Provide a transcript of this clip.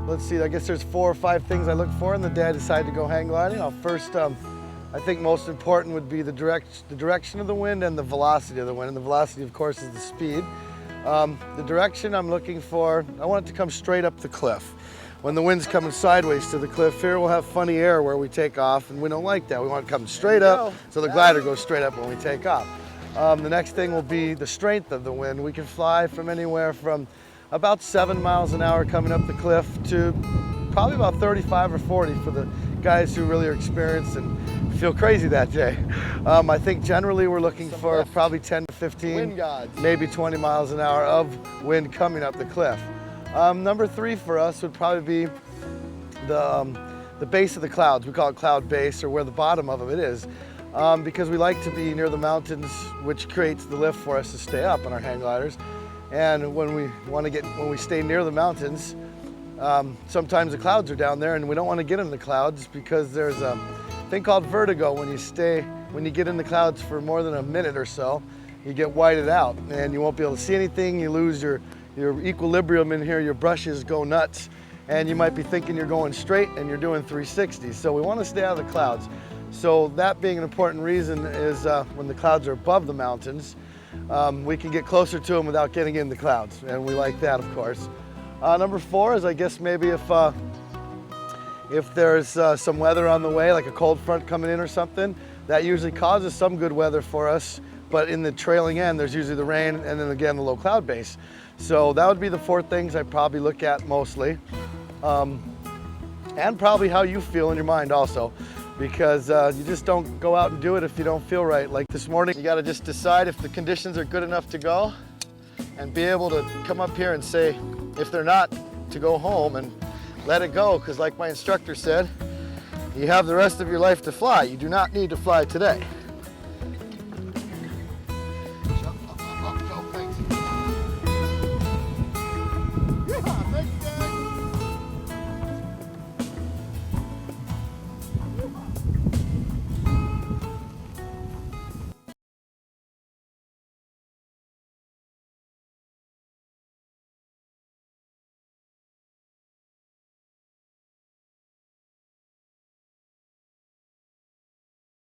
Let's see, I guess there's 4 or 5 things I look for in the day I decide to go hang gliding. First, I think most important would be the direction of the wind and the velocity of the wind. And the velocity, of course, is the speed. The direction I'm looking for, I want it to come straight up the cliff. When the wind's coming sideways to the cliff here, we'll have funny air where we take off, and we don't like that. We want it to come straight up, so the glider goes straight up when we take off. The next thing will be the strength of the wind. We can fly from anywhere from about 7 miles an hour coming up the cliff to probably about 35 or 40 for the guys who really are experienced and feel crazy that day. I think generally we're looking for probably 10 to 15, maybe 20 miles an hour of wind coming up the cliff. Number 3 for us would probably be the base of the clouds. We call it cloud base, or where the bottom of it is, because we like to be near the mountains, which creates the lift for us to stay up on our hang gliders. And when we stay near the mountains, sometimes the clouds are down there, and we don't want to get in the clouds because there's a thing called vertigo. When you get in the clouds for more than a minute or so, you get whited out, and you won't be able to see anything. You lose your equilibrium in here. Your brushes go nuts, and you might be thinking you're going straight, and you're doing 360. So we want to stay out of the clouds. So that being an important reason is when the clouds are above the mountains, we can get closer to them without getting in the clouds, and we like that, of course. Number 4 is, I guess, maybe if there's some weather on the way, like a cold front coming in or something, that usually causes some good weather for us, but in the trailing end, there's usually the rain and then again the low cloud base. So that would be the 4 things I'd probably look at mostly. And probably how you feel in your mind also, because you just don't go out and do it if you don't feel right. Like this morning, you gotta just decide if the conditions are good enough to go and be able to come up here and say, if they're not, to go home and let it go, because like my instructor said, you have the rest of your life to fly. You do not need to fly today.